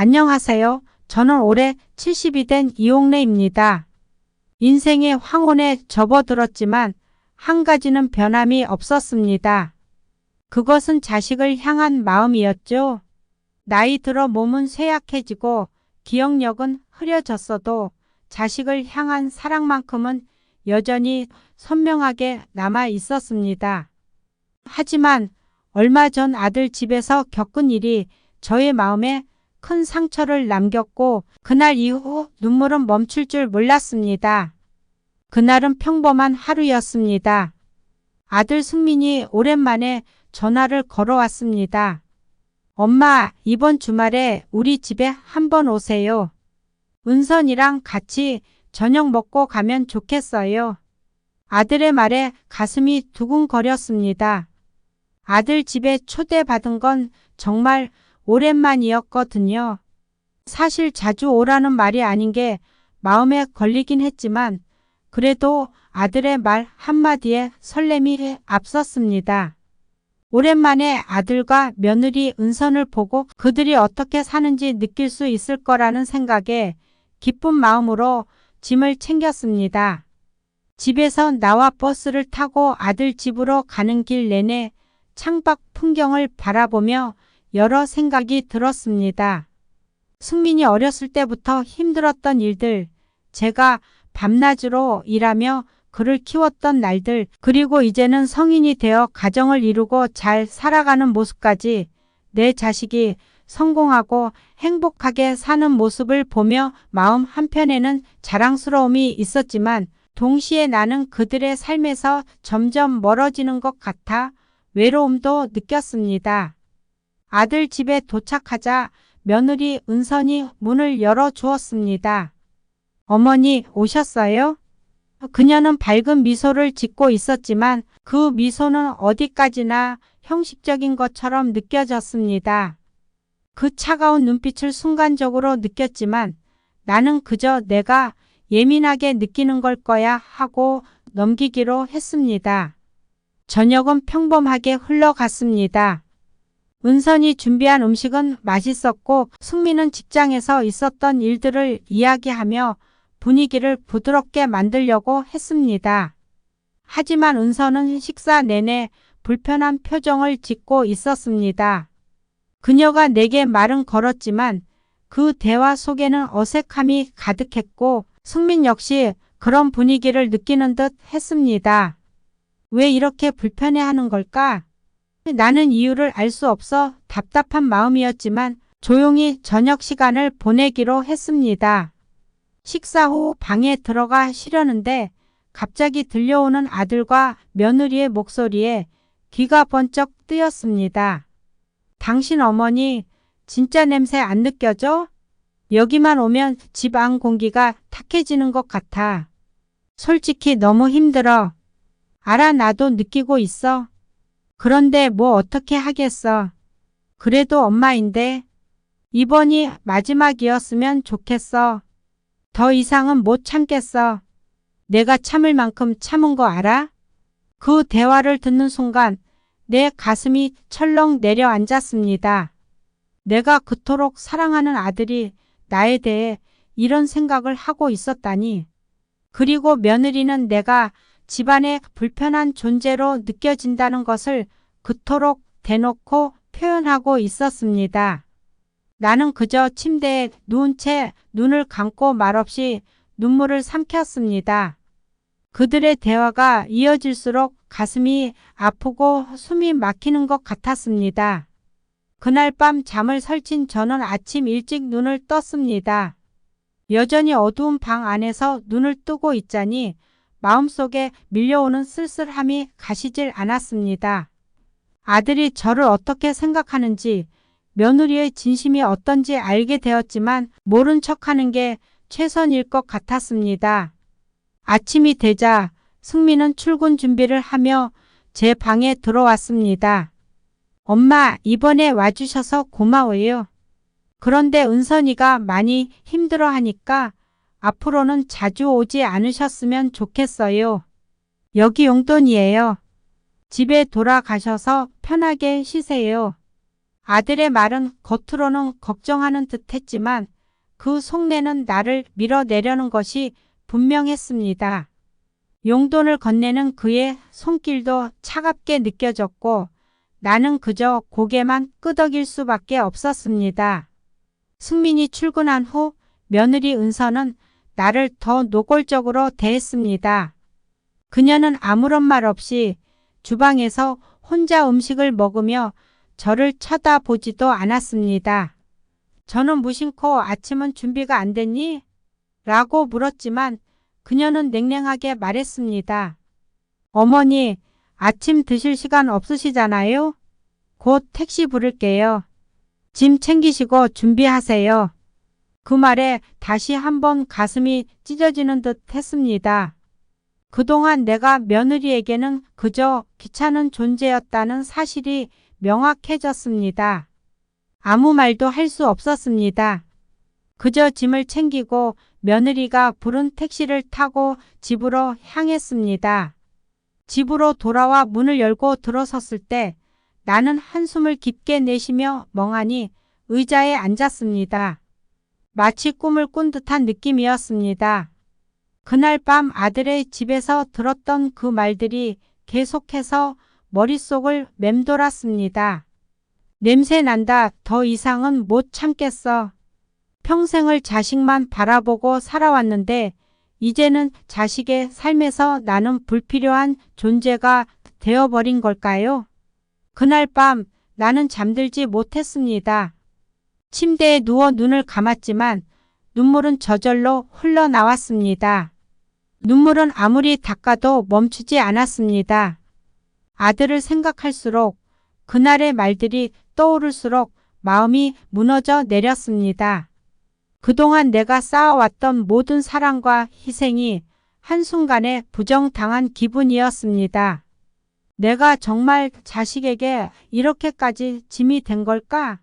안녕하세요. 저는 올해 70이 된 이옥래입니다. 인생의 황혼에 접어들었지만 한 가지는 변함이 없었습니다. 그것은 자식을 향한 마음이었죠. 나이 들어 몸은 쇠약해지고 기억력은 흐려졌어도 자식을 향한 사랑만큼은 여전히 선명하게 남아 있었습니다. 하지만 얼마 전 아들 집에서 겪은 일이 저의 마음에 큰 상처를 남겼고 그날 이후 눈물은 멈출 줄 몰랐습니다. 그날은 평범한 하루였습니다. 아들 승민이 오랜만에 전화를 걸어왔습니다. 엄마, 이번 주말에 우리 집에 한번 오세요. 은선이랑 같이 저녁 먹고 가면 좋겠어요. 아들의 말에 가슴이 두근거렸습니다. 아들 집에 초대받은 건 정말 오랜만이었거든요. 사실 자주 오라는 말이 아닌 게 마음에 걸리긴 했지만 그래도 아들의 말 한마디에 설렘이 앞섰습니다. 오랜만에 아들과 며느리 은선을 보고 그들이 어떻게 사는지 느낄 수 있을 거라는 생각에 기쁜 마음으로 짐을 챙겼습니다. 집에서 나와 버스를 타고 아들 집으로 가는 길 내내 창밖 풍경을 바라보며 여러 생각이 들었습니다. 승민이 어렸을 때부터 힘들었던 일들, 제가 밤낮으로 일하며 그를 키웠던 날들, 그리고 이제는 성인이 되어 가정을 이루고 잘 살아가는 모습까지 내 자식이 성공하고 행복하게 사는 모습을 보며 마음 한편에는 자랑스러움이 있었지만 동시에 나는 그들의 삶에서 점점 멀어지는 것 같아 외로움도 느꼈습니다. 아들 집에 도착하자 며느리 은선이 문을 열어주었습니다. 어머니 오셨어요? 그녀는 밝은 미소를 짓고 있었지만 그 미소는 어디까지나 형식적인 것처럼 느껴졌습니다. 그 차가운 눈빛을 순간적으로 느꼈지만 나는 그저 내가 예민하게 느끼는 걸 거야 하고 넘기기로 했습니다. 저녁은 평범하게 흘러갔습니다. 은선이 준비한 음식은 맛있었고 승민은 직장에서 있었던 일들을 이야기하며 분위기를 부드럽게 만들려고 했습니다. 하지만 은선은 식사 내내 불편한 표정을 짓고 있었습니다. 그녀가 내게 말은 걸었지만 그 대화 속에는 어색함이 가득했고 승민 역시 그런 분위기를 느끼는 듯 했습니다. 왜 이렇게 불편해하는 걸까? 나는 이유를 알 수 없어 답답한 마음이었지만 조용히 저녁 시간을 보내기로 했습니다. 식사 후 방에 들어가 쉬려는데 갑자기 들려오는 아들과 며느리의 목소리에 귀가 번쩍 뜨였습니다. 당신 어머니 진짜 냄새 안 느껴져? 여기만 오면 집 안 공기가 탁해지는 것 같아. 솔직히 너무 힘들어. 알아, 나도 느끼고 있어. 그런데 뭐 어떻게 하겠어. 그래도 엄마인데 이번이 마지막이었으면 좋겠어. 더 이상은 못 참겠어. 내가 참을 만큼 참은 거 알아? 그 대화를 듣는 순간 내 가슴이 철렁 내려앉았습니다. 내가 그토록 사랑하는 아들이 나에 대해 이런 생각을 하고 있었다니. 그리고 며느리는 내가 집안의 불편한 존재로 느껴진다는 것을 그토록 대놓고 표현하고 있었습니다. 나는 그저 침대에 누운 채 눈을 감고 말없이 눈물을 삼켰습니다. 그들의 대화가 이어질수록 가슴이 아프고 숨이 막히는 것 같았습니다. 그날 밤 잠을 설친 저는 아침 일찍 눈을 떴습니다. 여전히 어두운 방 안에서 눈을 뜨고 있자니 마음속에 밀려오는 쓸쓸함이 가시질 않았습니다. 아들이 저를 어떻게 생각하는지, 며느리의 진심이 어떤지 알게 되었지만 모른 척하는 게 최선일 것 같았습니다. 아침이 되자 승민은 출근 준비를 하며 제 방에 들어왔습니다. 엄마, 이번에 와주셔서 고마워요. 그런데 은선이가 많이 힘들어하니까 앞으로는 자주 오지 않으셨으면 좋겠어요. 여기 용돈이에요. 집에 돌아가셔서 편하게 쉬세요. 아들의 말은 겉으로는 걱정하는 듯 했지만 그 속내는 나를 밀어내려는 것이 분명했습니다. 용돈을 건네는 그의 손길도 차갑게 느껴졌고 나는 그저 고개만 끄덕일 수밖에 없었습니다. 승민이 출근한 후 며느리 은서는 나를 더 노골적으로 대했습니다. 그녀는 아무런 말 없이 주방에서 혼자 음식을 먹으며 저를 쳐다보지도 않았습니다. 저는 무심코 아침은 준비가 안 됐니? 라고 물었지만 그녀는 냉랭하게 말했습니다. 어머니, 아침 드실 시간 없으시잖아요? 곧 택시 부를게요. 짐 챙기시고 준비하세요. 그 말에 다시 한번 가슴이 찢어지는 듯 했습니다. 그동안 내가 며느리에게는 그저 귀찮은 존재였다는 사실이 명확해졌습니다. 아무 말도 할 수 없었습니다. 그저 짐을 챙기고 며느리가 부른 택시를 타고 집으로 향했습니다. 집으로 돌아와 문을 열고 들어섰을 때 나는 한숨을 깊게 내쉬며 멍하니 의자에 앉았습니다. 마치 꿈을 꾼 듯한 느낌이었습니다. 그날 밤 아들의 집에서 들었던 그 말들이 계속해서 머릿속을 맴돌았습니다. 냄새 난다. 더 이상은 못 참겠어. 평생을 자식만 바라보고 살아왔는데 이제는 자식의 삶에서 나는 불필요한 존재가 되어버린 걸까요? 그날 밤 나는 잠들지 못했습니다. 침대에 누워 눈을 감았지만 눈물은 저절로 흘러나왔습니다. 눈물은 아무리 닦아도 멈추지 않았습니다. 아들을 생각할수록 그날의 말들이 떠오를수록 마음이 무너져 내렸습니다. 그동안 내가 쌓아왔던 모든 사랑과 희생이 한순간에 부정당한 기분이었습니다. 내가 정말 자식에게 이렇게까지 짐이 된 걸까?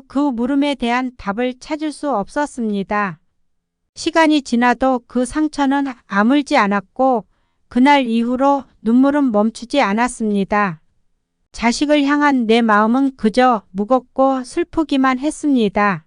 그 물음에 대한 답을 찾을 수 없었습니다. 시간이 지나도 그 상처는 아물지 않았고 그날 이후로 눈물은 멈추지 않았습니다. 자식을 향한 내 마음은 그저 무겁고 슬프기만 했습니다.